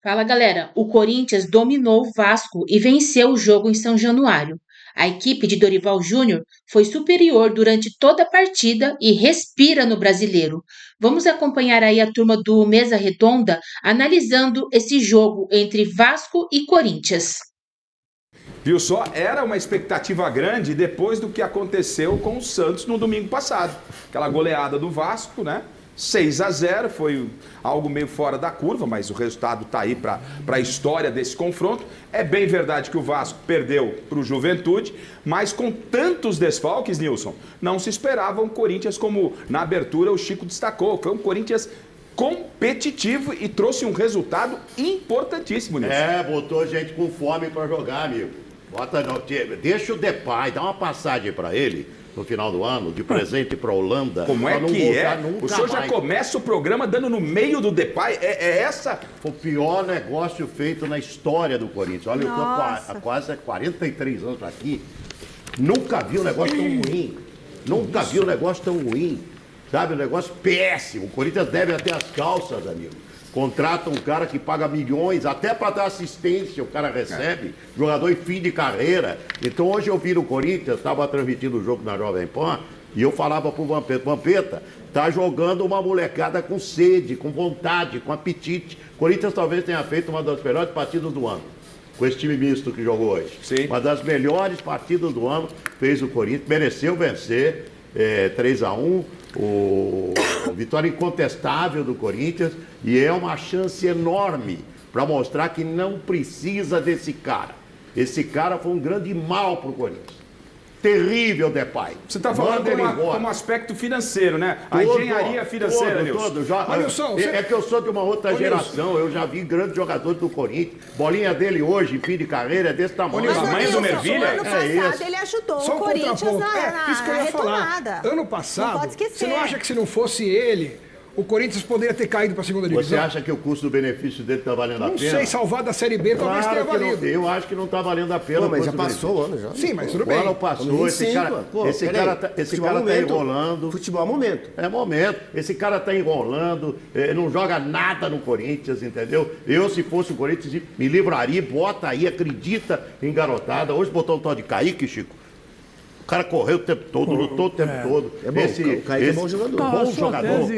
Fala galera, o Corinthians dominou o Vasco e venceu o jogo em São Januário. A equipe de Dorival Júnior foi superior durante toda a partida e respira no Brasileiro. Vamos acompanhar aí a turma do Mesa Redonda analisando esse jogo entre Vasco e Corinthians. Viu só? Era uma expectativa grande depois do que aconteceu com o Santos no domingo passado. Aquela goleada do Vasco, né? 6-0, foi algo meio fora da curva, mas o resultado está aí para a história desse confronto. É bem verdade que o Vasco perdeu para o Juventude, mas com tantos desfalques, Nilson, não se esperava um Corinthians como na abertura o Chico destacou. Foi um Corinthians competitivo e trouxe um resultado importantíssimo, Nilson. Botou gente com fome para jogar, amigo. Deixa o Depay, dá uma passagem para ele no final do ano, de presente para a Holanda. Como é que é? O senhor já começa o programa dando no meio do Depay? É essa? Foi o pior negócio feito na história do Corinthians. Olha, eu tô há quase 43 anos aqui. Nunca vi um negócio tão ruim. Nunca vi um negócio tão ruim. Sabe, um negócio péssimo. O Corinthians deve até as calças, amigo. Contrata um cara que paga milhões, até para dar assistência o cara recebe, jogador em fim de carreira. Então hoje eu vi no Corinthians, estava transmitindo o jogo na Jovem Pan, e eu falava pro Vampeta, tá jogando uma molecada com sede, com vontade, com apetite. O Corinthians talvez tenha feito uma das melhores partidas do ano, com esse time misto que jogou hoje. Sim. Uma das melhores partidas do ano fez o Corinthians, mereceu vencer, 3-1. Vitória incontestável do Corinthians, e é uma chance enorme para mostrar que não precisa desse cara. Esse cara foi um grande mal para o Corinthians. Terrível, Depay. Você está falando como aspecto financeiro, né? A engenharia financeira, Nilson. É que eu sou de uma outra geração. Eu já vi grandes jogadores do Corinthians. Bolinha dele hoje, fim de carreira, é desse tamanho. Mas tamanho do Mervilha? Ano passado ele ajudou o Corinthians isso que eu ia falar. Ano passado, você não acha que se não fosse ele, o Corinthians poderia ter caído para a segunda divisão? Você acha que o custo-benefício dele está valendo a pena? Não sei, salvar da Série B talvez tenha valido. Eu acho que não está valendo a pena. Pô, mas já passou o ano já. Sim, mas tudo bem. O ano passou, esse cara tá enrolando. Futebol é momento. É momento. Esse cara tá enrolando, não joga nada no Corinthians, entendeu? Eu, se fosse o Corinthians, me livraria, bota aí, acredita em garotada. Hoje botou um tal de Kaique, Chico. O cara correu o tempo todo, lutou o tempo todo. É bom, o Kaique é bom jogador.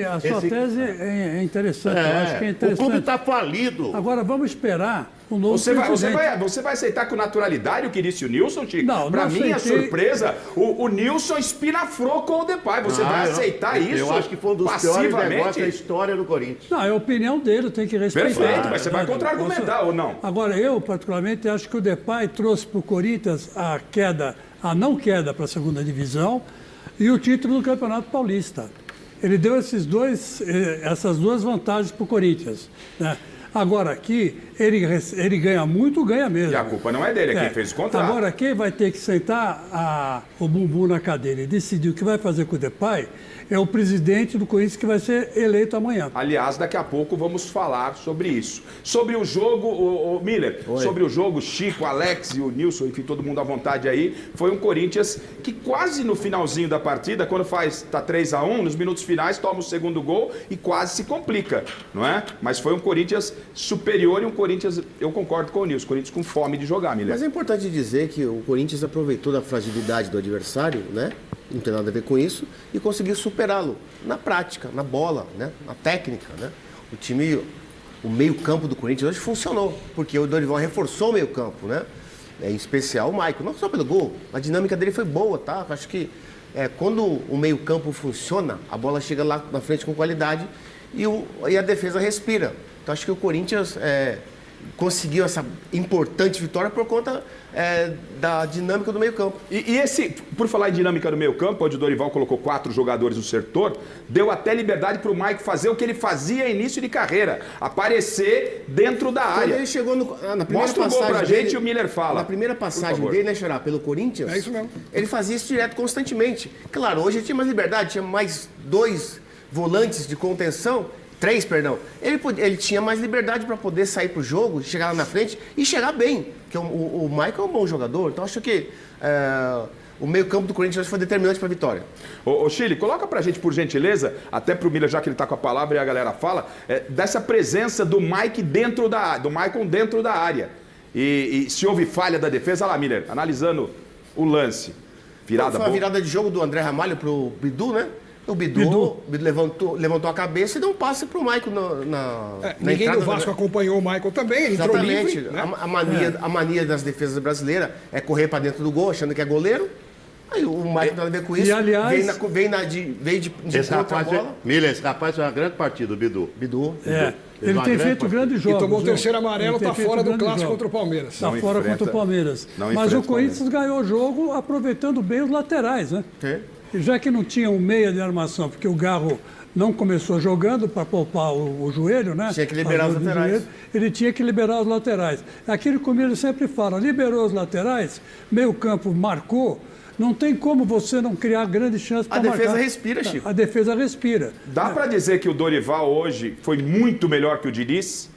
A sua tese é interessante, eu acho que é interessante. O clube está falido. Agora, vamos esperar o novo Você vai aceitar com naturalidade o que disse o Nilson, Chico? Não, Para minha aceitei. surpresa, o Nilson espinafrou com o Depay. Você vai aceitar isso? Eu acho que foi um dos piores negócios da história do Corinthians. Não, é a opinião dele, tem que respeitar. Perfeito, mas você vai contra-argumentar ou não? Agora, eu, particularmente, acho que o Depay trouxe para o Corinthians a não queda para a segunda divisão e o título do Campeonato Paulista. Ele deu essas duas vantagens para o Corinthians, né? Agora aqui, ele ganha muito, ganha mesmo. E a culpa não é dele, é quem fez o contrato. Agora, quem vai ter que sentar o bumbum na cadeira e decidir o que vai fazer com o Depay é o presidente do Corinthians, que vai ser eleito amanhã. Aliás, daqui a pouco vamos falar sobre isso. Sobre o jogo, o Miller, sobre o jogo, Chico, Alex e o Nilson, enfim, todo mundo à vontade aí, foi um Corinthians que quase no finalzinho da partida, quando tá 3-1, nos minutos finais, toma o segundo gol e quase se complica, não é? Mas foi um Corinthians superior e um Corinthians, eu concordo com o Nilson, Corinthians com fome de jogar, Miller. Mas é importante dizer que o Corinthians aproveitou da fragilidade do adversário, né? Não tem nada a ver com isso, e conseguiu superá-lo na prática, na bola, né? Na técnica, né? O meio-campo do Corinthians hoje funcionou, porque o Dorival reforçou o meio-campo, né? Em especial o Maicon, não só pelo gol, a dinâmica dele foi boa, tá? Acho que quando o meio-campo funciona, a bola chega lá na frente com qualidade e a defesa respira. Então acho que o Corinthians conseguiu essa importante vitória por conta da dinâmica do meio-campo. E esse, por falar em dinâmica do meio-campo, onde o Dorival colocou 4 jogadores no setor, deu até liberdade para o Mike fazer o que ele fazia início de carreira, aparecer dentro da área. Quando ele chegou na primeira Mostra o gol pra gente e o Miller fala. Na primeira passagem dele, né, Xará, pelo Corinthians, é isso mesmo. Ele fazia isso direto, constantemente. Claro, hoje ele tinha mais liberdade, tinha mais 2 volantes de contenção, 3, perdão. Ele tinha mais liberdade para poder sair para o jogo, chegar lá na frente e chegar bem. Porque o Michael é um bom jogador, então acho que o meio-campo do Corinthians foi determinante para a vitória. Ô Chile, coloca pra gente, por gentileza, até pro Miller, já que ele tá com a palavra e a galera fala, dessa presença do Maicon dentro da área. E se houve falha da defesa, olha lá, Miller, analisando o lance. Virada Foi a virada de jogo do André Ramalho pro Bidu, né? O Bidu levantou a cabeça e deu um passe pro Maicon na ninguém entrada do Vasco acompanhou o Maicon também, ele entrou Exatamente. livre. Né? A mania das defesas brasileiras é correr para dentro do gol, achando que é goleiro. Aí o Maicon nada a ver com isso. E, aliás, veio de contra a bola. Miller, esse rapaz foi uma grande partida, o Bidu. Ele tem feito grandes jogos. E tomou o terceiro amarelo, está fora do clássico contra o Palmeiras. Está fora contra o Palmeiras. Mas o Corinthians ganhou o jogo aproveitando bem os laterais, né? E já que não tinha um meia de armação, porque o Garro não começou jogando para poupar o joelho, né? Tinha que liberar os laterais. Ele tinha que liberar os laterais. Aquilo que o Miller sempre fala, liberou os laterais, meio campo marcou, não tem como você não criar grandes chances para marcar. A defesa respira, Chico. A defesa respira. Dá para dizer que o Dorival hoje foi muito melhor que o Diniz?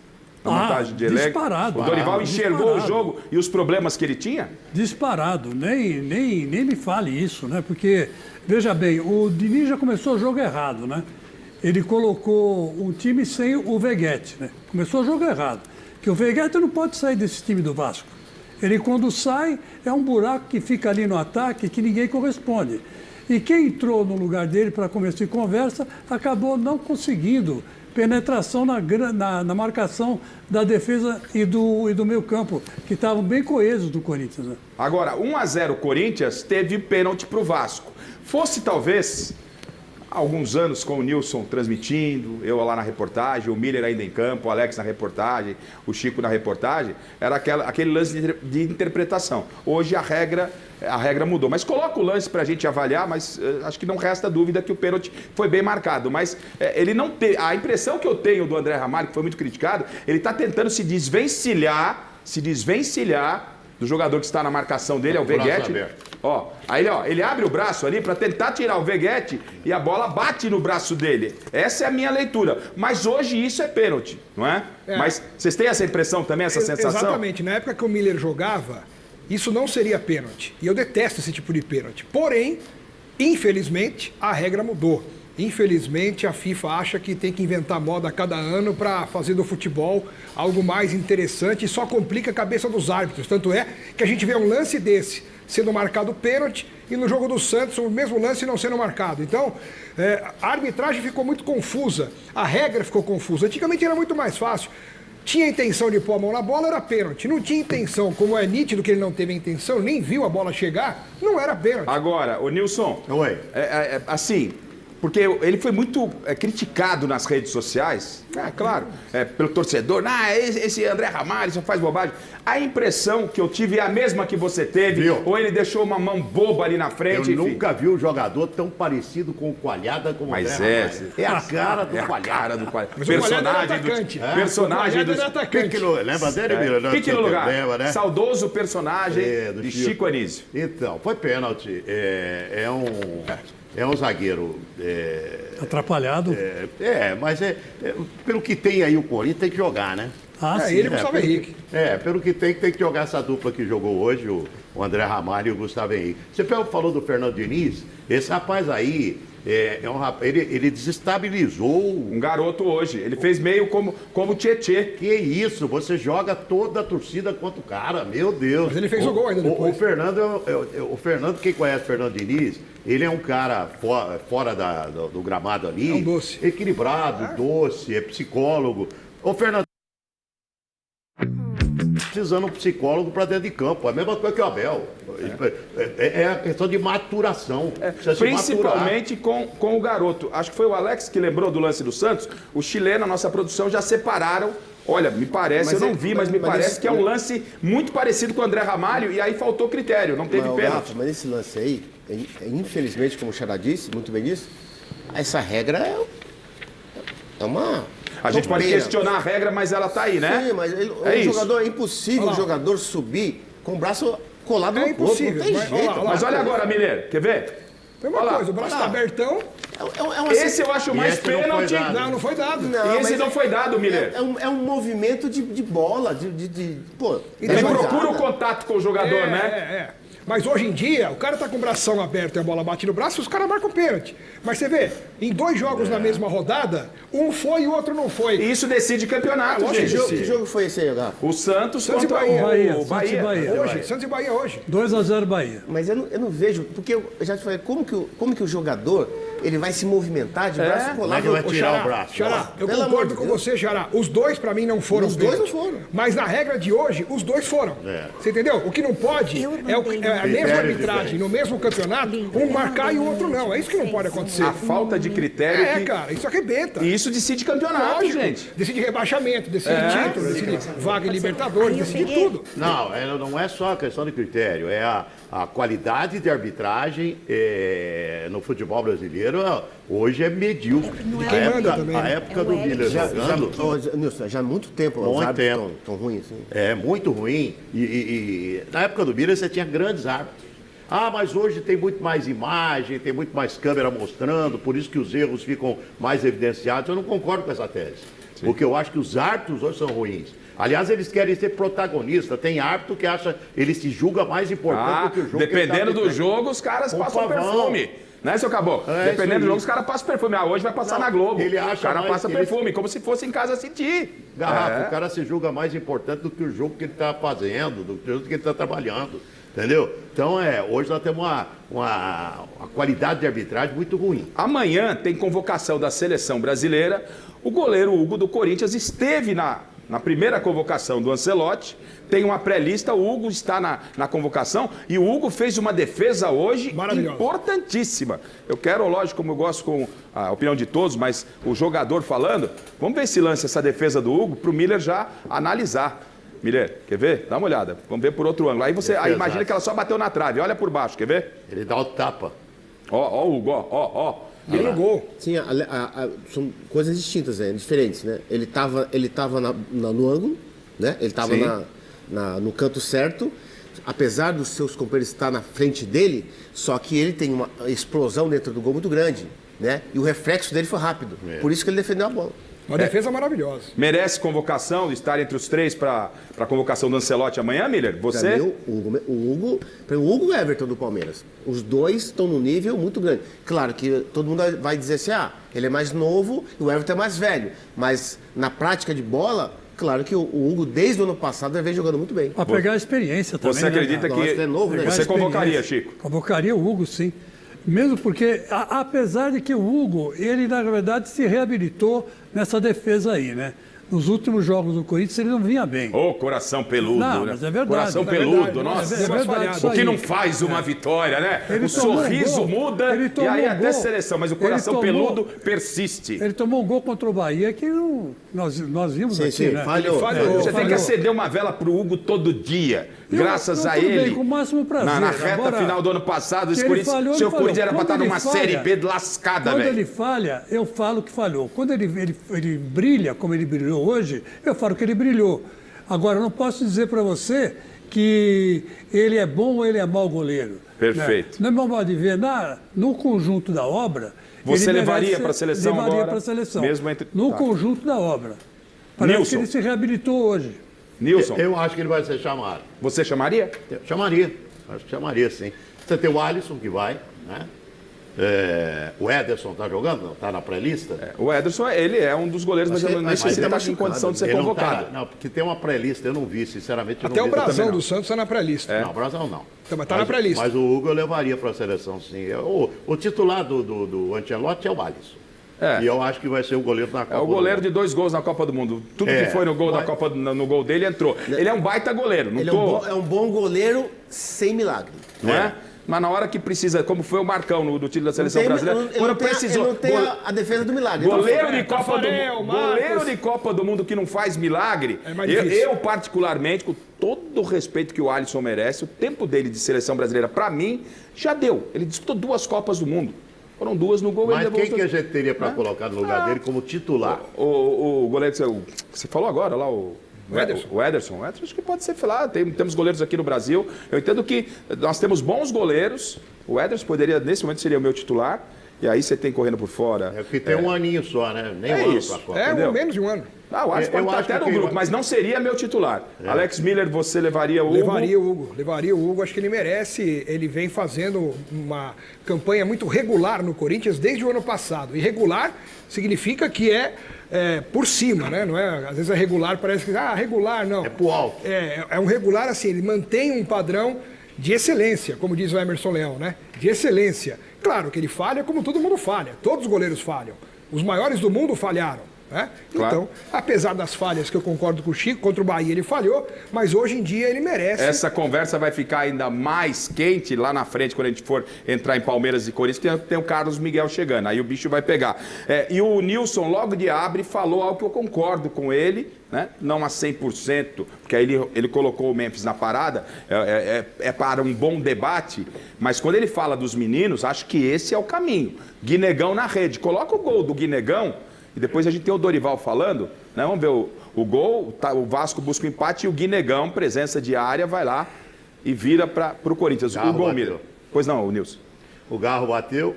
Na montagem de elenco? Disparado. O Dorival enxergou o jogo e os problemas que ele tinha? Disparado. Nem me fale isso, né? Porque, veja bem, o Diniz já começou o jogo errado, né? Ele colocou um time sem o Veguete, né? Começou o jogo errado. Porque o Veguete não pode sair desse time do Vasco. Ele, quando sai, é um buraco que fica ali no ataque que ninguém corresponde. E quem entrou no lugar dele para começo de conversa acabou não conseguindo penetração na marcação da defesa e do meio campo, que estavam bem coesos do Corinthians. Né? Agora, 1-0 Corinthians teve pênalti para o Vasco. Fosse talvez há alguns anos com o Nilson transmitindo, eu lá na reportagem, o Miller ainda em campo, o Alex na reportagem, o Chico na reportagem, era aquele lance de interpretação. Hoje a regra mudou. Mas coloca o lance para a gente avaliar, mas acho que não resta dúvida que o pênalti foi bem marcado. Mas ele não tem. A impressão que eu tenho do André Ramalho, que foi muito criticado, ele está tentando se desvencilhar do jogador que está na marcação dele, é o Veguete. Aí ele abre o braço ali para tentar tirar o Veguete e a bola bate no braço dele. Essa é a minha leitura. Mas hoje isso é pênalti, não é? Mas vocês têm essa impressão também, essa sensação? Exatamente. Na época que o Miller jogava, isso não seria pênalti. E eu detesto esse tipo de pênalti. Porém, infelizmente, a regra mudou. Infelizmente, a FIFA acha que tem que inventar moda a cada ano para fazer do futebol algo mais interessante e só complica a cabeça dos árbitros. Tanto é que a gente vê um lance desse sendo marcado pênalti e no jogo do Santos o mesmo lance não sendo marcado. Então, a arbitragem ficou muito confusa, a regra ficou confusa. Antigamente era muito mais fácil. Tinha intenção de pôr a mão na bola, era pênalti. Não tinha intenção, como é nítido que ele não teve a intenção, nem viu a bola chegar, não era pênalti. Agora, ô Nilson, Oi. assim, porque ele foi muito criticado nas redes sociais, claro, pelo torcedor. Esse André Ramalho só faz bobagem. A impressão que eu tive é a mesma que você teve, ou ele deixou uma mão boba ali na frente. Eu nunca vi um jogador tão parecido com o Coalhada como o André Ramalho. É a cara do Coalhada. Mas personagem do atacante. Lembra dele, Miller? Pique no lugar. Lembra, né? Saudoso personagem de Chico Anísio. Então, foi pênalti. É um zagueiro... Atrapalhado. Mas pelo que tem aí o Corinthians, tem que jogar, né? Sim, ele e o Gustavo Henrique. Pelo que tem que jogar essa dupla que jogou hoje, o André Ramalho e o Gustavo Henrique. Você falou do Fernando Diniz, esse rapaz aí, ele desestabilizou... Um garoto hoje, ele fez meio como o Tietê. Que isso, você joga toda a torcida contra o cara, meu Deus. Mas ele fez o gol ainda depois. O Fernando, quem conhece o Fernando Diniz, ele é um cara fora do gramado ali. É um doce. Equilibrado, doce, é psicólogo. O Fernando precisando de um psicólogo para dentro de campo. É a mesma coisa que o Abel. É a questão de maturação. Principalmente com o garoto. Acho que foi o Alex que lembrou do lance do Santos. O chileno, a nossa produção, já separaram. Olha, me parece, eu não vi, mas me parece que é um lance muito parecido com o André Ramalho e aí faltou critério, não teve pênalti. Mas esse lance aí, infelizmente, como o Xará disse, muito bem disse, essa regra é uma... A gente pode questionar a regra, mas ela tá aí, né? Sim, mas é impossível o jogador subir com o braço colado no corpo. Impossível. Não tem jeito. Mas olha agora, Miller, quer ver? Tem uma coisa, o braço tá abertão, Esse eu acho mais esse não foi pênalti. dado. Não foi dado. E esse mas não foi dado, Miller. É um movimento de bola, pô. Ele procura o contato com o jogador, né? É. Mas hoje em dia, o cara tá com o bração aberto e a bola bate no braço, os caras marcam pênalti. Mas você vê, em 2 jogos na mesma rodada, um foi e o outro não foi. E isso decide campeonato, lógico, gente. Que jogo foi esse aí, Gato? O Santos Santos e contra Bahia. o Santos e Bahia. Hoje, Santos e Bahia hoje. 2-0 Bahia. Mas eu não vejo, porque eu já te falei, como que o jogador ele vai se movimentar de braço Como é colado? que vai tirar o braço? Xará, eu Pelo amor concordo de com Deus. você, Xará. Os dois, pra mim, não foram Os dois pênalti. não foram. Mas na regra de hoje, os dois foram. É. Você entendeu? O que não pode é a mesma Critério arbitragem, diferente. no mesmo campeonato, um marcar e o outro não. É isso que não pode acontecer. A falta de critério que... Cara, isso arrebenta. E isso decide campeonato, Lógico. gente. Decide rebaixamento, decide título, decide vaga em Libertadores, decide tudo. Não é só a questão de critério, é a qualidade de arbitragem no futebol brasileiro hoje é medíocre. De quem manda também, A né? época do Miller jogando Nilson, já há muito tempo os Muito árbitros tempo. tão ruins assim. é muito ruim. E na época do Miller você tinha grandes árbitros. Mas hoje tem muito mais imagem, tem muito mais câmera mostrando, por isso que os erros ficam mais evidenciados. Eu não concordo com essa tese. Porque eu acho que os árbitros hoje são ruins. Aliás, eles querem ser protagonistas. Tem árbitro que acha, ele se julga mais importante do que o jogo. Dependendo do jogo, os caras Um passam pavão. perfume. Né, seu Caboclo? É, Dependendo isso do jogo, aí. os caras passam perfume. Hoje vai passar Não, na Globo. ele O acha cara mais passa que ele- perfume, como se fosse em casa sentir. Garrafa, o cara se julga mais importante do que o jogo que ele está fazendo, do que o jogo que ele está trabalhando. Entendeu? Então, hoje nós temos uma qualidade de arbitragem muito ruim. Amanhã tem convocação da seleção brasileira. O goleiro Hugo do Corinthians esteve na primeira convocação do Ancelotti. Tem uma pré-lista, o Hugo está na convocação e o Hugo fez uma defesa hoje Maravilhosa. importantíssima. Eu quero, lógico, como eu gosto com a opinião de todos, mas o jogador falando, vamos ver esse lance, essa defesa do Hugo, para o Miller já analisar. Miller, quer ver? Dá uma olhada. Vamos ver por outro ângulo. Aí você imagina que ela só bateu na trave. Olha por baixo, quer ver? Ele dá o tapa. Ó, o Hugo, ó. E no gol. Sim, são coisas distintas, diferentes, né? Ele tava no ângulo, né? Ele estava Sim. no canto certo, apesar dos seus companheiros estar na frente dele, só que ele tem uma explosão dentro do gol muito grande, né? E o reflexo dele foi rápido. Por isso que ele defendeu a bola. Uma defesa maravilhosa. Merece convocação, estar entre os 3 para a convocação do Ancelotti amanhã, Miller? Você? Pra mim, o Hugo e o Everton do Palmeiras. Os dois estão num nível muito grande. Claro que todo mundo vai dizer assim, ele é mais novo e o Everton é mais velho. Mas na prática de bola, claro que o Hugo, desde o ano passado, vem jogando muito bem. Para pegar a experiência também. Você acredita Lógico, que é novo, né? Pegar a você experiência. convocaria, Chico? Convocaria o Hugo, sim. Mesmo porque, apesar de que o Hugo, ele na verdade se reabilitou nessa defesa aí, né? Nos últimos jogos do Corinthians ele não vinha bem. Ô, coração peludo, Não, né? mas é verdade. Coração É peludo, verdade, nossa. é verdade isso O que aí. não faz uma vitória, né? Ele O tomou um sorriso gol. muda Ele e tomou aí um até gol. seleção, mas o Ele coração tomou- peludo persiste. Ele tomou um gol contra o Bahia que nós vimos Sim, aqui, sim, né? falhou. falhou. Você tem que falhou. acender uma vela pro Hugo todo dia. Graças a tudo ele. bem, com o máximo prazer. Na reta Agora, final do ano passado, esse que ele Corinthians, falhou, seu ele Corinthians falhou. era pra estar Quando ele numa falha- Série B lascada, Quando velho. ele falha, eu falo que falhou. Quando ele brilha, como ele brilhou hoje, eu falo que ele brilhou. Agora, eu não posso dizer para você que ele é bom ou ele é mau goleiro. Perfeito. Né? No meu modo de ver, no conjunto da obra... Você ele levaria merece- pra seleção levaria agora? para a seleção. Mesmo entre- No tá. conjunto da obra. Parece Nilson. que ele se reabilitou hoje. Nilson, Eu acho que ele vai ser chamado. você chamaria? Chamaria. Acho que chamaria, sim. Você tem o Alisson que vai, né? O Ederson está jogando? Não? Está na pré-lista? O Ederson, ele é um dos goleiros, mas eu não Mas sei se ele ele tá está em machucado. condição de ser Ele não convocado. tá- não, porque tem uma pré-lista, eu não vi, sinceramente. Eu Até não o vi. Eu brasão também do não. Santos está na pré-lista. Não, o Brasão não. Então, mas tá na pré-lista. Mas o Hugo eu levaria para a seleção, sim. O titular do Ancelotti é o Alisson. É. E eu acho que vai ser o goleiro da Copa É o do goleiro Mundo. de 2 gols na Copa do Mundo. Tudo É, que foi no gol da mas- Copa, no gol dele entrou. Ele é um baita goleiro, não Ele tô, é um bom goleiro sem milagre. não é? Mas na hora que precisa, como foi o Marcão no título da seleção Ele brasileira, não quando tem, precisou, ele não tem a defesa do milagre. goleiro Então, de Copa do Tafarel, Mundo, Marcos. goleiro de Copa do Mundo que não faz milagre. É mais eu, difícil. eu, particularmente, com todo o respeito que o Alisson merece, o tempo dele de seleção brasileira, pra mim, já deu. Ele disputou 2 Copas do Mundo. Foram 2 no gol. Mas ele levou quem os que a dois. gente teria para colocar no lugar dele como titular? O goleiro que você falou agora lá, o Ederson. O Ederson. O Ederson acho que pode ser lá. Temos goleiros aqui no Brasil. Eu entendo que nós temos bons goleiros. O Ederson poderia, nesse momento, seria o meu titular. E aí você tem correndo por fora. É que tem um aninho só, né? Nem um ano pra Copa. Entendeu? Menos de um ano. Eu acho que pode estar até no grupo, mas não seria meu titular. Alex Miller, você levaria o Hugo? Levaria o Hugo. Acho que ele merece. Ele vem fazendo uma campanha muito regular no Corinthians desde o ano passado. E regular significa que é por cima, né? Não é, às vezes é regular, parece que regular, não. É pro alto. É um regular assim, ele mantém um padrão de excelência, como diz o Emerson Leão, né? De excelência. Claro que ele falha como todo mundo falha. Todos os goleiros falham. Os maiores do mundo falharam. Né? Claro. Então, apesar das falhas que eu concordo com o Chico, contra o Bahia ele falhou, mas hoje em dia ele merece. Essa conversa vai ficar ainda mais quente lá na frente, quando a gente for entrar em Palmeiras e Corinthians, tem o Carlos Miguel chegando, aí o bicho vai pegar. E o Nilson, logo de abre, falou algo que eu concordo com ele, né? Não a 100%, porque aí ele colocou o Memphis na parada, é para um bom debate, mas quando ele fala dos meninos, acho que esse é o caminho. Guinegão na rede, coloca o gol do Guinegão, e depois a gente tem o Dorival falando, né? Vamos ver o gol, o Vasco busca o empate e o Guinegão, presença de área, vai lá e vira para o Corinthians. Garro o gol, bateu. Miller. Pois não, o Nilson. O Garro bateu,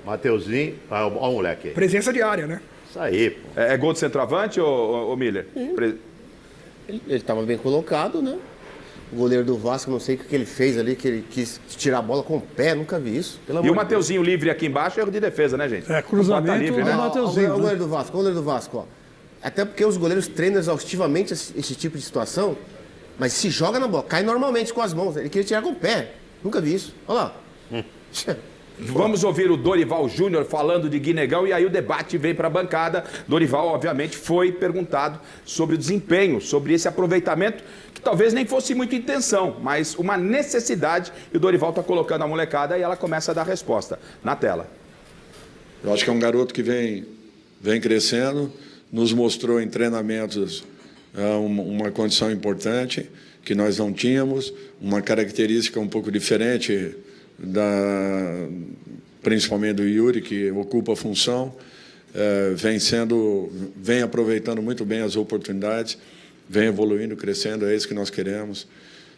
Mateuzinho, olha o moleque aí. Presença de área, né? Isso aí, pô. É gol de centroavante ou Miller? Ele estava bem colocado, né? O goleiro do Vasco, não sei o que ele fez ali, que ele quis tirar a bola com o pé, nunca vi isso. E o Mateuzinho livre aqui embaixo, erro de defesa, né, gente? Cruzamento Tá livre, do né? Mateuzinho. O goleiro do Vasco, ó. Até porque os goleiros treinam exaustivamente esse tipo de situação, mas se joga na bola, cai normalmente com as mãos. Ele queria tirar com o pé. Nunca vi isso. Olha lá. Vamos ouvir o Dorival Júnior falando de Guinegão e aí o debate vem para a bancada. Dorival, obviamente, foi perguntado sobre o desempenho, sobre esse aproveitamento, que talvez nem fosse muita intenção, mas uma necessidade. E o Dorival está colocando a molecada e ela começa a dar resposta na tela. Eu acho que é um garoto que vem crescendo, nos mostrou em treinamentos uma condição importante que nós não tínhamos, uma característica um pouco diferente principalmente do Yuri, que ocupa a função, vem aproveitando muito bem as oportunidades, vem evoluindo, crescendo, é isso que nós queremos.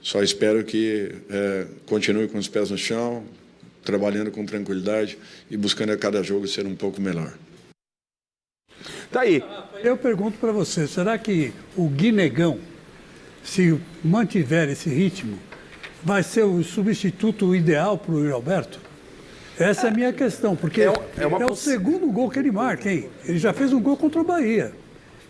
Só espero que continue com os pés no chão, trabalhando com tranquilidade e buscando a cada jogo ser um pouco melhor. Tá aí. Eu pergunto para você, será que o Guinegão, se mantiver esse ritmo, vai ser o substituto ideal para o Yuri Alberto? Essa é a minha questão, porque é o segundo gol que ele marca, hein? Ele já fez um gol contra o Bahia.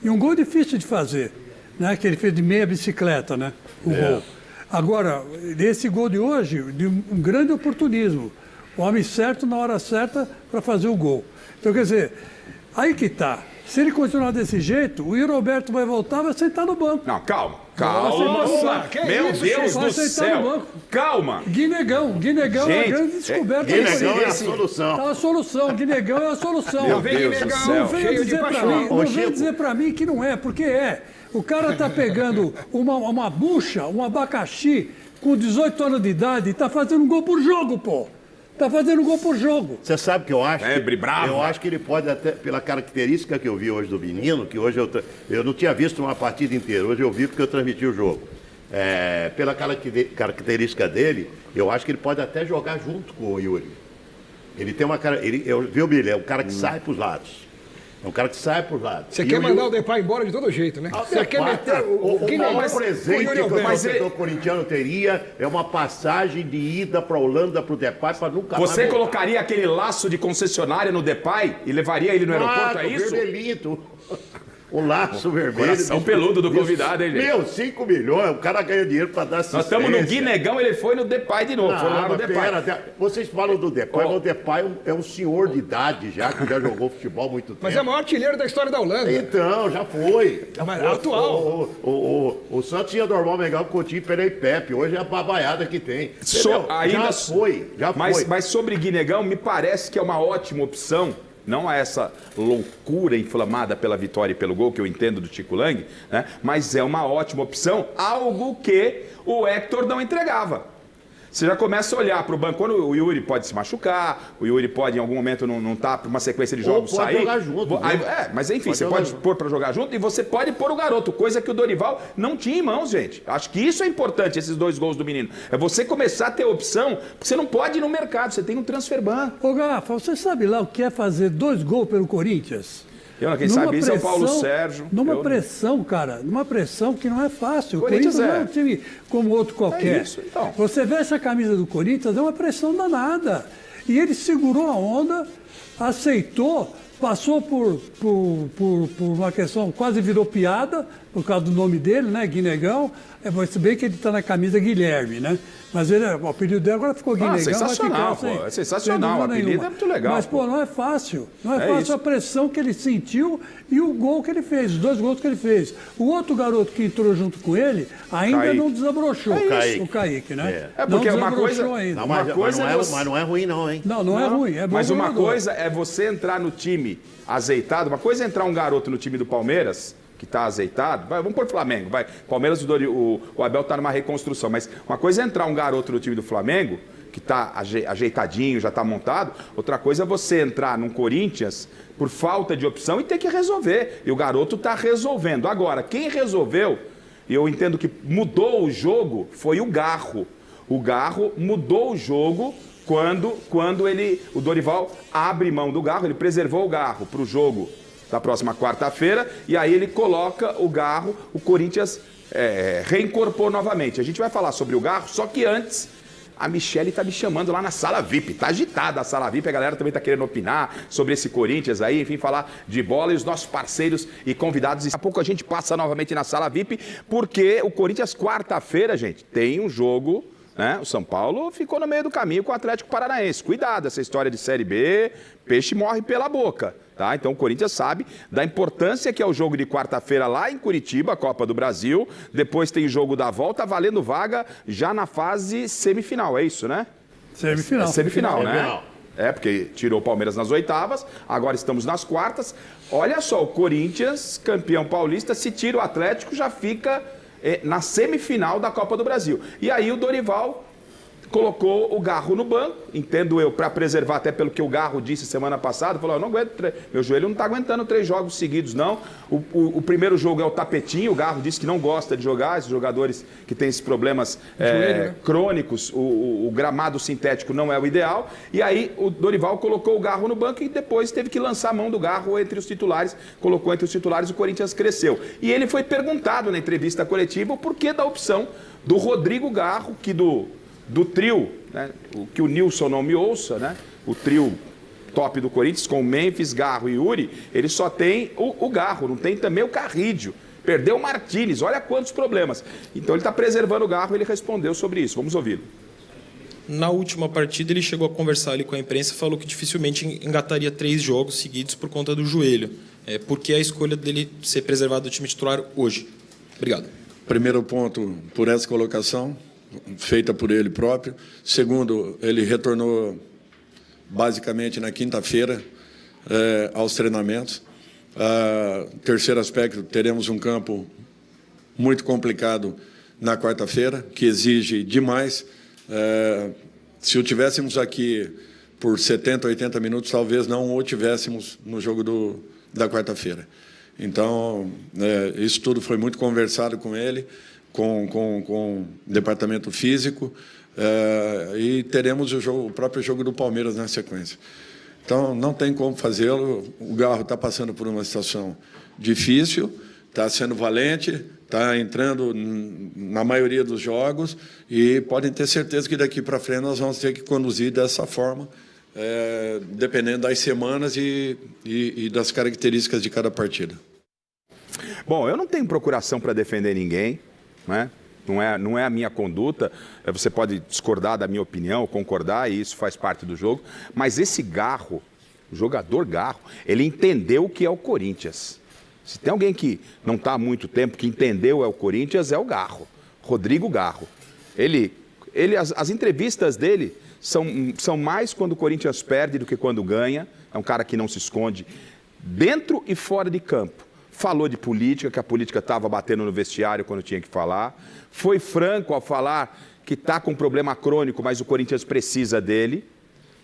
E um gol difícil de fazer, né? Que ele fez de meia bicicleta, né? O gol. Agora, esse gol de hoje, de um grande oportunismo. O homem certo na hora certa para fazer o gol. Então, quer dizer, aí que tá. Se ele continuar desse jeito, o Yuri Alberto vai voltar e vai sentar no banco. Não, calma. Nossa, que Meu isso, Deus Chico? do céu. Calma. Guinegão é a grande descoberta. Guinegão é a solução. É a solução, Guinegão é a solução. Meu Deus do céu. Não venha dizer pra mim que não é, porque é. O cara tá pegando uma bucha, um abacaxi com 18 anos de idade e tá fazendo um gol por jogo, pô. Tá fazendo gol por jogo. Você sabe que eu acho? Bravo. Eu acho que ele pode até, pela característica que eu vi hoje do menino, que hoje eu não tinha visto uma partida inteira, hoje eu vi porque eu transmiti o jogo. Pela característica dele, eu acho que ele pode até jogar junto com o Yuri. Ele tem uma cara. Eu vi o Billy, é um cara que sai para os lados. É um cara que sai por lado. Você quer mandar o Depay embora de todo jeito, né? Você quer meter o maior presente que o torcedor corintiano teria é uma passagem de ida para a Holanda para o Depay para nunca mais. Você colocaria aquele laço de concessionária no Depay e levaria ele no aeroporto, é isso? Vermelhito. O laço vermelho. Coração peludo do convidado, hein, gente? Meu, 5 milhões, o cara ganha dinheiro para dar assistência. Nós estamos no Guinegão, ele foi no Depay de novo. Foi lá no Depay. Vocês falam do Depay, mas o Depay é um senhor de idade já, que já jogou futebol há muito tempo. Mas é o maior artilheiro da história da Holanda. Então, já foi. Mas atual. O Santos ia dormir o Mengão, Coutinho, Pereira e Pepe. Hoje é a babaiada que tem. Já foi. Mas sobre Guinegão, me parece que é uma ótima opção. Não é essa loucura inflamada pela vitória e pelo gol, que eu entendo do Chico Lang, né? Mas é uma ótima opção, algo que o Héctor não entregava. Você já começa a olhar para o banco. Quando o Yuri pode se machucar, o Yuri pode em algum momento não estar para uma sequência de jogos pode sair. jogar junto, Aí, né? mas enfim, Pode você jogar pode junto. pôr para jogar junto e você pode pôr o garoto, coisa que o Dorival não tinha em mãos, gente. Acho que isso é importante, esses 2 gols do menino. É você começar a ter opção, porque você não pode ir no mercado, você tem um transfer ban. Ô, Garrafa, você sabe lá o que é fazer 2 gols pelo Corinthians? Quem sabe isso é o Paulo Sérgio. Numa pressão, cara, numa pressão que não é fácil. O Corinthians não é um time como outro qualquer. isso, então. Você veste a camisa do Corinthians, é uma pressão danada. E ele segurou a onda, aceitou, passou por uma questão, quase virou piada, por causa do nome dele, né, Guinegão. Se bem que ele está na camisa Guilherme, né? Mas o apelido dele agora ficou Guinegão. Sensacional, vai ficar pô. É sensacional. O apelido é muito legal. Mas, pô, não é fácil. Não é É fácil isso. a pressão que ele sentiu e o gol que ele fez, os 2 gols que ele fez. O outro garoto que entrou junto com ele ainda Kaique. não desabrochou. Kaique. O Kaique, né? É porque não uma coisa- desabrochou ainda. Não, Uma mas, coisa é você- mas não é ruim não, hein? Não é ruim, é bom Mas uma jogador. coisa é você entrar no time azeitado, uma coisa é entrar um garoto no time do Palmeiras, que está azeitado, vamos pôr Flamengo, vai. Palmeiras, o Abel está numa reconstrução, mas uma coisa é entrar um garoto no time do Flamengo, que está ajeitadinho, já está montado, outra coisa é você entrar num Corinthians por falta de opção e ter que resolver. E o garoto está resolvendo. Agora, quem resolveu, e eu entendo que mudou o jogo, foi o Garro. O Garro mudou o jogo quando o Dorival abre mão do Garro, ele preservou o Garro para o jogo da próxima quarta-feira, e aí ele coloca o Garro, o Corinthians reincorporou novamente. A gente vai falar sobre o Garro, só que antes a Michele tá me chamando lá na sala VIP, tá agitada a sala VIP, a galera também tá querendo opinar sobre esse Corinthians aí, enfim, falar de bola e os nossos parceiros e convidados. Daqui a pouco a gente passa novamente na sala VIP, porque o Corinthians quarta-feira, gente, tem um jogo, né? O São Paulo ficou no meio do caminho com o Atlético Paranaense. Cuidado, essa história de Série B, peixe morre pela boca. Tá? Então o Corinthians sabe da importância que é o jogo de quarta-feira lá em Curitiba, a Copa do Brasil. Depois tem jogo da volta, valendo vaga já na fase semifinal, é isso, né? Semifinal. Semifinal, né? Semifinal. Porque tirou o Palmeiras nas oitavas, agora estamos nas quartas. Olha só, o Corinthians, campeão paulista, se tira o Atlético, já fica na semifinal da Copa do Brasil. E aí o Dorival colocou o Garro no banco, entendo eu, para preservar, até pelo que o Garro disse semana passada, falou, eu não aguento, meu joelho não está aguentando 3 jogos seguidos, não. O primeiro jogo é o tapetinho, o Garro disse que não gosta de jogar, esses jogadores que têm esses problemas crônicos, o gramado sintético não é o ideal, e aí o Dorival colocou o Garro no banco e depois teve que lançar a mão do Garro entre os titulares, colocou entre os titulares, o Corinthians cresceu. E ele foi perguntado na entrevista coletiva o porquê da opção do Rodrigo Garro, que do trio, né, que o Nilson não me ouça, né, o trio top do Corinthians, com Memphis, Garro e Yuri, ele só tem o Garro, não tem também o Carrídio. Perdeu o Martínez, olha quantos problemas. Então ele está preservando o Garro, ele respondeu sobre isso. Vamos ouvi-lo. Na última partida ele chegou a conversar ali com a imprensa e falou que dificilmente engataria 3 jogos seguidos por conta do joelho. Por que a escolha dele ser preservado do time titular hoje? Obrigado. Primeiro ponto, por essa colocação, feita por ele próprio. Segundo, ele retornou basicamente na quinta-feira aos treinamentos. Terceiro aspecto, teremos um campo muito complicado na quarta-feira, que exige demais. Se o tivéssemos aqui por 70, 80 minutos, talvez não o tivéssemos no jogo da quarta-feira. Então, isso tudo foi muito conversado com ele, com o departamento físico, e teremos o próprio jogo do Palmeiras na sequência. Então, não tem como fazê-lo. O Garro está passando por uma situação difícil, está sendo valente, está entrando na maioria dos jogos e podem ter certeza que daqui para frente nós vamos ter que conduzir dessa forma, dependendo das semanas e das características de cada partida. Bom, eu não tenho procuração para defender ninguém, né? Não é a minha conduta. Você pode discordar da minha opinião, concordar, e isso faz parte do jogo. Mas esse Garro, o jogador Garro, ele entendeu o que é o Corinthians. Se tem alguém que não está há muito tempo, que entendeu o Corinthians, é o Garro, Rodrigo Garro. As entrevistas dele são mais quando o Corinthians perde do que quando ganha. É um cara que não se esconde dentro e fora de campo. Falou de política, que a política estava batendo no vestiário quando tinha que falar. Foi franco ao falar que está com um problema crônico, mas o Corinthians precisa dele.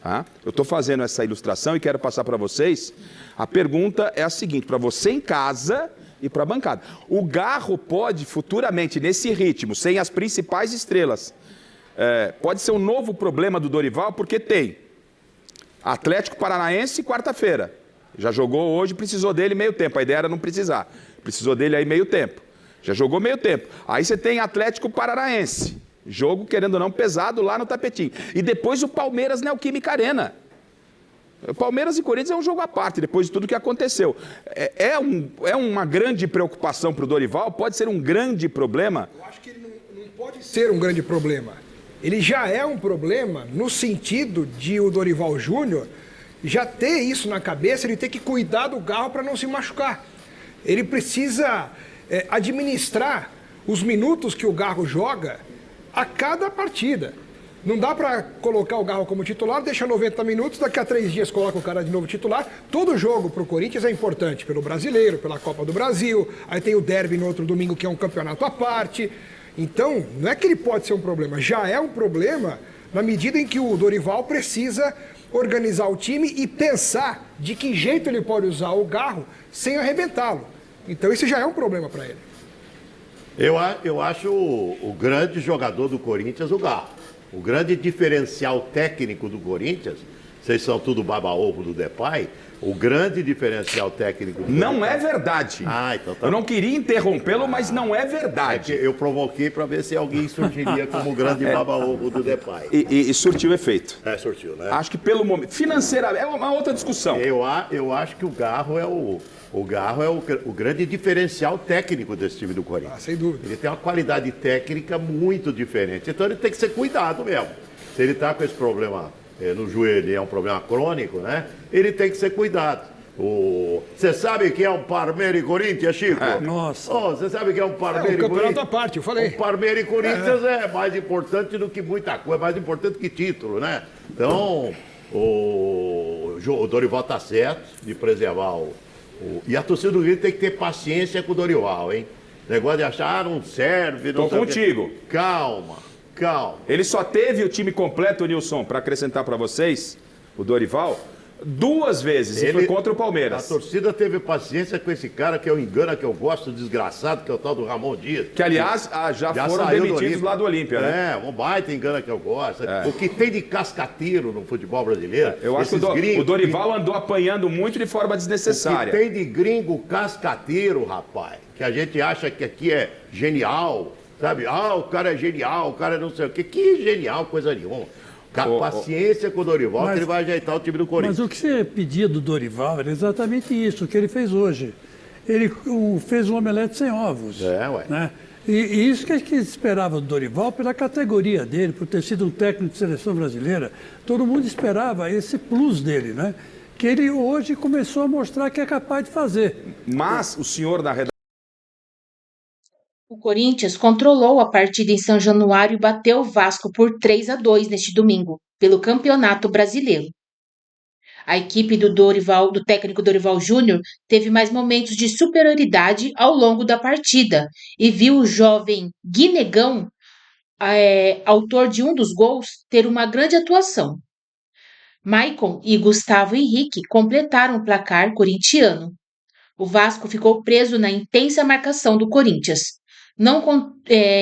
Tá? Eu estou fazendo essa ilustração e quero passar para vocês. A pergunta é a seguinte, para você em casa e para a bancada. O Garro pode futuramente, nesse ritmo, sem as principais estrelas, pode ser um novo problema do Dorival, porque tem Atlético Paranaense quarta-feira. Já jogou hoje, precisou dele meio tempo. A ideia era não precisar. Precisou dele aí meio tempo. Já jogou meio tempo. Aí você tem Atlético Paranaense. Jogo, querendo ou não, pesado lá no tapetinho. E depois o Palmeiras na Neoquímica Arena. O Palmeiras e Corinthians é um jogo à parte, depois de tudo que aconteceu. É uma grande preocupação para o Dorival? Pode ser um grande problema? Eu acho que ele não pode ser um grande problema. Ele já é um problema no sentido de o Dorival Júnior já ter isso na cabeça, ele ter que cuidar do Garro para não se machucar. Ele precisa administrar os minutos que o Garro joga a cada partida. Não dá para colocar o Garro como titular, deixa 90 minutos, daqui a 3 dias coloca o cara de novo titular. Todo jogo para o Corinthians é importante, pelo Brasileiro, pela Copa do Brasil, aí tem o derby no outro domingo, que é um campeonato à parte. Então, não é que ele pode ser um problema, já é um problema na medida em que o Dorival precisa organizar o time e pensar de que jeito ele pode usar o Garro sem arrebentá-lo. Então, isso já é um problema para ele. Eu acho o grande jogador do Corinthians o Garro. O grande diferencial técnico do Corinthians, vocês são tudo baba-ovo do Depay, o grande diferencial técnico do Não Corinthians... é verdade. Então tá. Eu não queria interrompê-lo, mas não é verdade. Eu provoquei para ver se alguém surgiria como o grande baba-ovo do Depay. E surtiu efeito. Surtiu, né? Acho que pelo momento... Financeiramente, é uma outra discussão. Eu acho que o Garro é o grande diferencial técnico desse time do Corinthians. Sem dúvida. Ele tem uma qualidade técnica muito diferente. Então ele tem que ser cuidado mesmo. Se ele está com esse problema no joelho e é um problema crônico, né? Ele tem que ser cuidado. Você sabe que é um Palmeiras e Corinthians, Chico? Nossa. Você sabe que é um Palmeiras e campeonato Corinthians? à parte, eu falei. O Palmeiras e Corinthians é mais importante do que muita coisa, é mais importante que título, né? Então, o Dorival está certo de preservar e a torcida do Rio tem que ter paciência com o Dorival, hein? Negócio de achar, não serve, não Tô contigo. Calma. Ele só teve o time completo, Nilson, para acrescentar para vocês, o Dorival, 2 vezes, e foi contra o Palmeiras. A torcida teve paciência com esse cara que eu engano, que eu gosto, desgraçado, que é o tal do Ramon Dias. Que, aliás, já foram demitidos lá do Olímpia, né? Um baita engana que eu gosto. O que tem de cascateiro no futebol brasileiro... Eu acho que o Dorival andou apanhando muito de forma desnecessária. O que tem de gringo cascateiro, rapaz, que a gente acha que aqui é genial, sabe? O cara é genial, o cara não sei o quê. Que genial, coisa nenhuma. Paciência com o Dorival, que ele vai ajeitar o time do Corinthians. Mas o que você pedia do Dorival era exatamente isso, o que ele fez hoje. Ele fez um omelete sem ovos. Né? E isso que a gente esperava do Dorival pela categoria dele, por ter sido um técnico de seleção brasileira. Todo mundo esperava esse plus dele, né? Que ele hoje começou a mostrar que é capaz de fazer. Mas o senhor da redação... O Corinthians controlou a partida em São Januário e bateu o Vasco por 3-2 neste domingo, pelo Campeonato Brasileiro. A equipe do técnico Dorival Júnior teve mais momentos de superioridade ao longo da partida e viu o jovem Guinegão, autor de um dos gols, ter uma grande atuação. Maicon e Gustavo Henrique completaram o placar corintiano. O Vasco ficou preso na intensa marcação do Corinthians. Não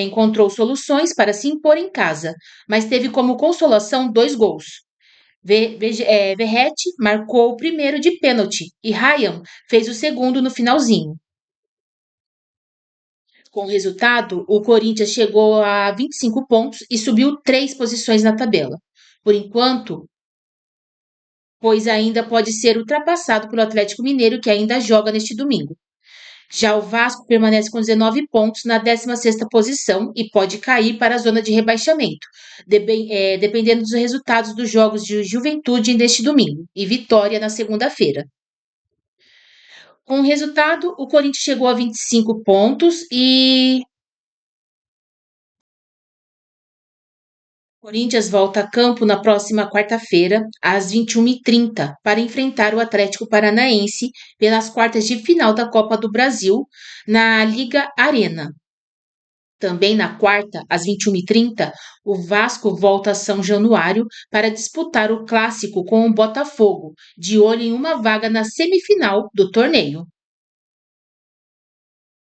encontrou soluções para se impor em casa, mas teve como consolação 2 gols. Verratti marcou o primeiro de pênalti e Ryan fez o segundo no finalzinho. Com o resultado, o Corinthians chegou a 25 pontos e subiu 3 posições na tabela. Por enquanto, pois ainda pode ser ultrapassado pelo Atlético Mineiro, que ainda joga neste domingo. Já o Vasco permanece com 19 pontos na 16ª posição e pode cair para a zona de rebaixamento, dependendo dos resultados dos jogos de Juventude neste domingo e Vitória na segunda-feira. Com o resultado, o Corinthians chegou a 25 pontos e o Corinthians volta a campo na próxima quarta-feira, às 21h30, para enfrentar o Atlético Paranaense pelas quartas de final da Copa do Brasil, na Liga Arena. Também na quarta, às 21h30, o Vasco volta a São Januário para disputar o clássico com o Botafogo, de olho em uma vaga na semifinal do torneio.